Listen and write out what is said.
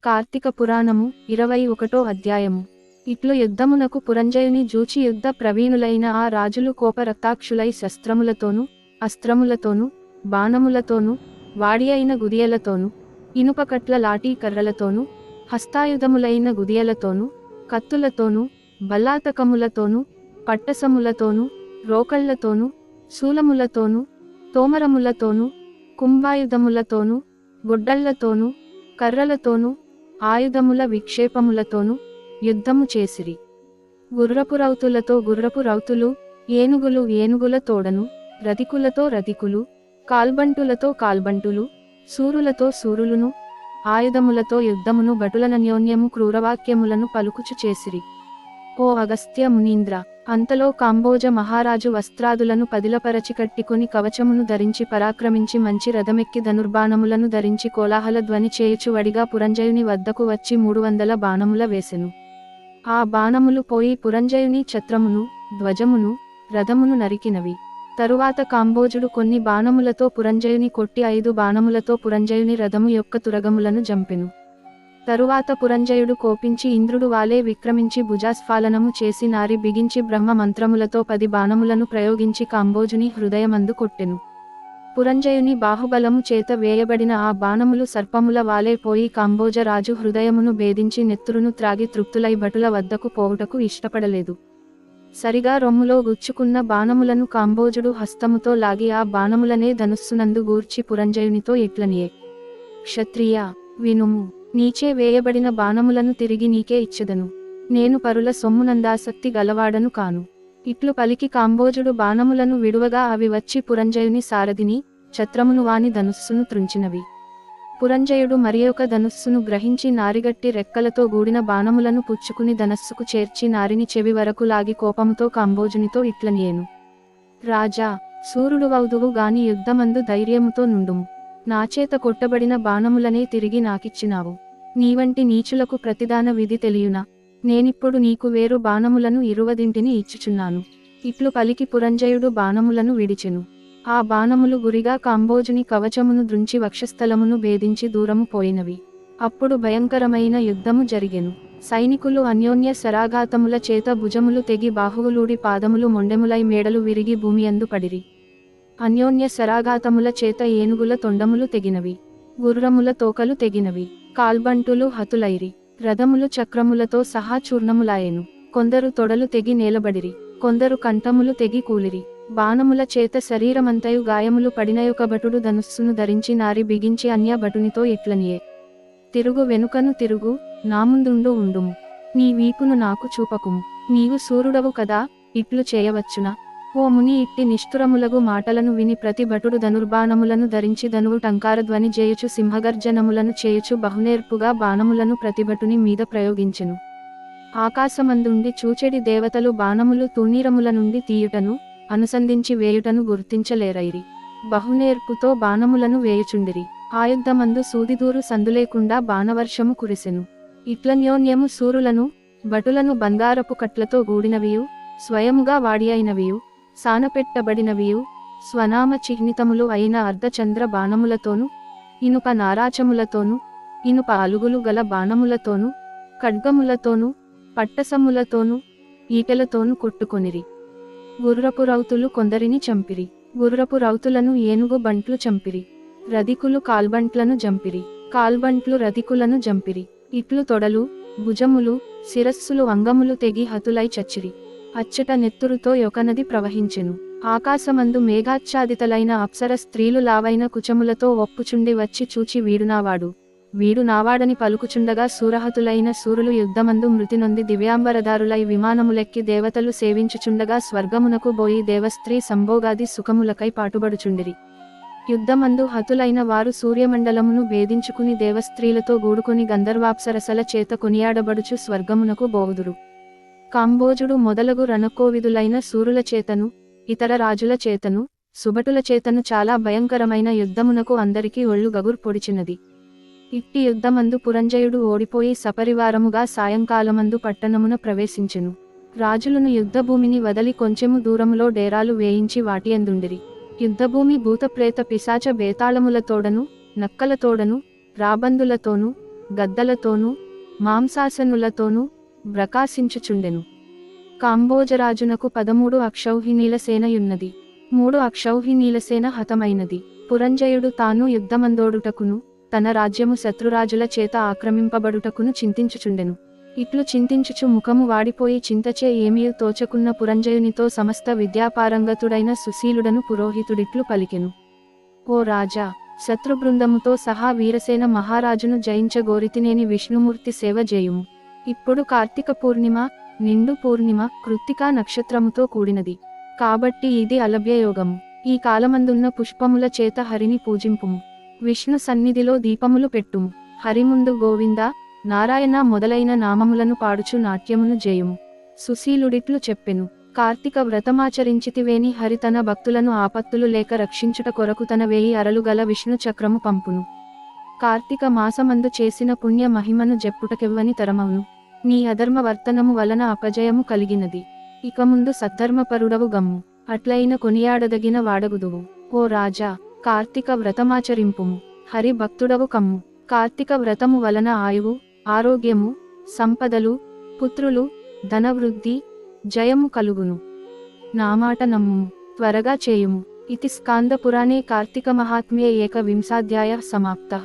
కార్తీక పురాణము 21 అధ్యాయము. ఇట్లు యుద్ధమునకు పురంజయుని జూచి యుద్ధ ప్రవీణులైన ఆ రాజులు కోపరక్తాక్షులై శస్త్రములతోను అస్త్రములతోను బాణములతోను వాడి అయిన గుదియలతోను ఇనుపకట్ల లాఠీ కర్రలతోను హస్తాయుధములైన గుదియలతోను కత్తులతోను బల్లాతకములతోను పట్టసములతోను రోకళ్లతోను శూలములతోను తోమరములతోను కుంభాయుధములతోను గొడ్డళ్లతోను కర్రలతోను ఆయుధముల విక్షేపములతోను యుద్ధము చేసిరి. గుర్రపు రౌతులతో గుర్రపు రౌతులు, ఏనుగులు ఏనుగుల తోడను, రథికులతో రథికులు, కాల్బంటులతో కాల్బంటులు, సూరులతో సూరులును, ఆయుధములతో యుద్ధమును భటులనన్యోన్యము క్రూరవాక్యములను పలుకుచు చేసిరి. ఓ అగస్త్య మునీంద్ర, అంతలో కాంబోజ మహారాజు వస్త్రాదులను పదిలపరచి కట్టికొని కవచమును ధరించి పరాక్రమించి మంచి రథమెక్కి ధనుర్బాణములను ధరించి కోలాహల ధ్వని చేయుచు వడిగా పురంజయుని వద్దకు వచ్చి 300 బాణముల వేసెను. ఆ బాణములు పోయి పురంజయుని ఛత్రమును, ధ్వజమును, రథమును నరికినవి. తరువాత కాంబోజుడు కొన్ని బాణములతో పురంజయుని కొట్టి 5 బాణములతో పురంజయుని రథము యొక్క తురగములను జంపెను. తరువాత పురంజయుడు కోపించి ఇంద్రుడు వాలే విక్రమించి భుజాస్ఫాలనము చేసి నారి బిగించి బ్రహ్మ మంత్రములతో 10 బాణములను ప్రయోగించి కాంబోజుని హృదయమందు కొట్టెను. పురంజయుని బాహుబలము చేత వేయబడిన ఆ బాణములు సర్పముల వాలే పోయి కాంబోజ రాజు హృదయమును భేదించి నెత్తురును త్రాగి తృప్తులై భటుల వద్దకు పోవుటకు ఇష్టపడలేదు. సరిగా రొమ్ములో గుచ్చుకున్న బాణములను కాంబోజుడు హస్తముతో లాగి ఆ బాణములనే ధనుస్సునందు గూర్చి పురంజయునితో ఇట్లనియే: క్షత్రియా, వినుము, నీచే వేయబడిన బాణములను తిరిగి నీకే ఇచ్చెదను. నేను పరుల సొమ్మునందాసక్తి గలవాడను కాను. ఇట్లు పలికి కాంబోజుడు బాణములను విడువగా అవి వచ్చి పురంజయుని సారథిని, ఛత్రమును వాని ధనుస్సును త్రుంచినవి. పురంజయుడు మరియొక ధనుస్సును గ్రహించి నారిగట్టి రెక్కలతో గూడిన బాణములను పుచ్చుకుని ధనస్సుకు చేర్చి నారిని చెవి వరకు లాగి కోపముతో కాంబోజునితో ఇట్లనియేను: రాజా, సూరుడువౌదువు గాని యుద్ధమందు ధైర్యముతో నుండుము. నాచేత కొట్టబడిన బాణములనే తిరిగి నాకిచ్చినావు. నీవంటి నీచులకు ప్రతిదాన విధి తెలియునా? నేనిప్పుడు నీకు వేరు బాణములను 20 ఇచ్చుచున్నాను. ఇట్లు పలికి పురంజయుడు బాణములను విడిచెను. ఆ బాణములు గురిగా కాంబోజుని కవచమును దృంచి వక్షస్థలమును భేదించి దూరము పోయినవి. అప్పుడు భయంకరమైన యుద్ధము జరిగెను. సైనికులు అన్యోన్య శరాఘాతముల చేత భుజములు తెగి బాహువులూడి పాదములు మొండెములై మేడలు విరిగి భూమియందు పడిరి. అన్యోన్య శరాఘాతముల చేత ఏనుగుల తొండములు తెగినవి, గుర్రముల తోకలు తెగినవి, కాల్బంటులు హతులైరి, రథములు చక్రములతో సహా చూర్ణములాయెను. కొందరు తొడలు తెగి నేలబడిరి, కొందరు కంఠములు తెగి కూలిరి. బాణముల చేత శరీరమంతయు గాయములు పడినయొక భటుడు ధనుస్సును ధరించి నారి బిగించి అన్య భటునితో ఇట్లనియే: తిరుగు వెనుకను తిరుగు, నాముందుండు ఉండుము. నీ వీపును నాకు చూపకుము. నీవు సూరుడవు కదా, ఇట్లు చేయవచ్చునా? ఓ ముని, ఇట్టి నిష్ఠురములగు మాటలను విని ప్రతి భటుడు ధనుర్బాణములను ధరించి ధనువు టంకారధ్వని చేయుచు సింహగర్జనములను చేయుచు బహునేర్పుగా బాణములను ప్రతిభటుని మీద ప్రయోగించెను. ఆకాశమందుండి చూచెడి దేవతలు బాణములు తూణీరముల నుండి తీయుటను, అనుసంధించి వేయుటను గుర్తించలేరైరి. బహునేర్పుతో బాణములను వేయుచుండిరి. ఆయుద్ధమందు సూదిదూరు సందులేకుండా బాణవర్షము కురిసెను. ఇట్లన్యోన్యము సూరులను, భటులను బంగారపు కట్లతో గూడినవియు, స్వయముగా వాడి అయినవియు, సానపెట్టబడినవియు, స్వనామ చిహ్నితములు అయిన అర్ధచంద్ర బాణములతోను, ఇనుప నారాచములతోను, ఇనుప అలుగులు గల బాణములతోను, ఖడ్గములతోను, పట్టసములతోను, ఈటెలతోను కొట్టుకొనిరి. గుర్రపు రౌతులు కొందరిని చంపిరి. గుర్రపు రౌతులను ఏనుగు బంట్లు చంపిరి. రథికులు కాల్బంట్లను జంపిరి. కాల్బంట్లు రథికులను జంపిరి. ఇట్లు తొడలు, భుజములు, శిరస్సులు అంగములు తెగి హతులై చచ్చిరి. అచ్చట నెత్తురుతో యొకనది ప్రవహించెను. ఆకాశమందు మేఘాచ్ఛాదితలైన అప్సర స్త్రీలు లావైన కుచములతో ఒప్పుచుండి వచ్చి చూచి వీడు నావాడు, వీడు నావాడని పలుకుచుండగా సూరహతులైన సూరులు యుద్ధమందు మృతి నొంది దివ్యాంబరదారులై విమానములెక్కి దేవతలు సేవించుచుండగా స్వర్గమునకు బోయి దేవస్త్రీ సంభోగాది సుఖములకై పాటుబడుచుండిరి. యుద్ధమందు హతులైన వారు సూర్యమండలమును భేదించుకుని దేవస్త్రీలతో గూడుకొని గంధర్వాప్సరసల చేత కొనియాడబడుచు స్వర్గమునకు బోవుదురు. కాంబోజుడు మొదలగు రణకోవిదులైన సూరుల చేతను, ఇతర రాజుల చేతను, సుభటుల చేతను చాలా భయంకరమైన యుద్ధమునకు అందరికీ ఒళ్ళు గగుర్ పొడిచినది. ఇట్టి యుద్ధమందు పురంజయుడు ఓడిపోయి సపరివారముగా సాయంకాలమందు పట్టణమున ప్రవేశించెను. రాజులను యుద్ధభూమిని వదలి కొంచెము దూరములో డేరాలు వేయించి వాటియందుండిరి. యుద్ధభూమి భూతప్రేత పిశాచ బేతాళములతోడను, నక్కలతోడను, రాబందులతోనూ, గద్దలతోనూ మాంసాసనులతోనూ ప్రకాశించుచుండెను. కాంబోజరాజునకు 13 అక్షౌహిణీల సేనయున్నది. 3 అక్షౌహిణీల సేన హతమైనది. పురంజయుడు తాను యుద్ధమందోడుటకును తన రాజ్యము శత్రురాజుల చేత ఆక్రమింపబడుటకును చింతించుచుండెను. ఇట్లు చింతించుచు ముఖము వాడిపోయి చింతచే ఏమీయు తోచకున్న పురంజయునితో సమస్త విద్యాపారంగతుడైన సుశీలుడను పురోహితుడిట్లు పలికెను. ఓ రాజా, శత్రుబృందముతో సహా వీరసేన మహారాజును జయించగోరితినేని విష్ణుమూర్తి సేవ చేయుము. ఇప్పుడు కార్తీక పూర్ణిమ, నిండు పూర్ణిమ, కృత్తికా నక్షత్రముతో కూడినది. కాబట్టి ఇది అలభ్యయోగము. ఈ కాలమందున్న పుష్పముల చేత హరిని పూజింపుము. విష్ణు సన్నిధిలో దీపములు పెట్టుము. హరిముందు గోవింద, నారాయణ మొదలైన నామములను పాడుచు నాట్యమును చేయుము. సుశీలుడిట్లు చెప్పెను. కార్తీక వ్రతమాచరించితివేని హరి తన భక్తులను ఆపత్తులు లేక రక్షించుట కొరకు తన 1000 అరలు గల విష్ణు చక్రము పంపును. కార్తీక మాసమందు చేసిన పుణ్య మహిమను జెప్పుటకెవ్వని తరమవును. నీ అధర్మ వర్తనము వలన అపజయము కలిగినది. ఇక ముందు సద్ధర్మపరుడవు గమ్ము. అట్లైన కొనియాడదగిన వాడగుదువు. ఓ రాజా, కార్తీక వ్రతమాచరింపుము. హరి భక్తుడవు కమ్ము. కార్తీక వ్రతము వలన ఆయువు, ఆరోగ్యము, సంపదలు, పుత్రులు, ధనవృద్ధి, జయము కలుగును. నా మాట నమ్ముము, త్వరగా చేయుము. ఇతి స్కాంద పురాణే కార్తీక మహాత్మ్యే 1 వింశాధ్యాయః సమాప్తః.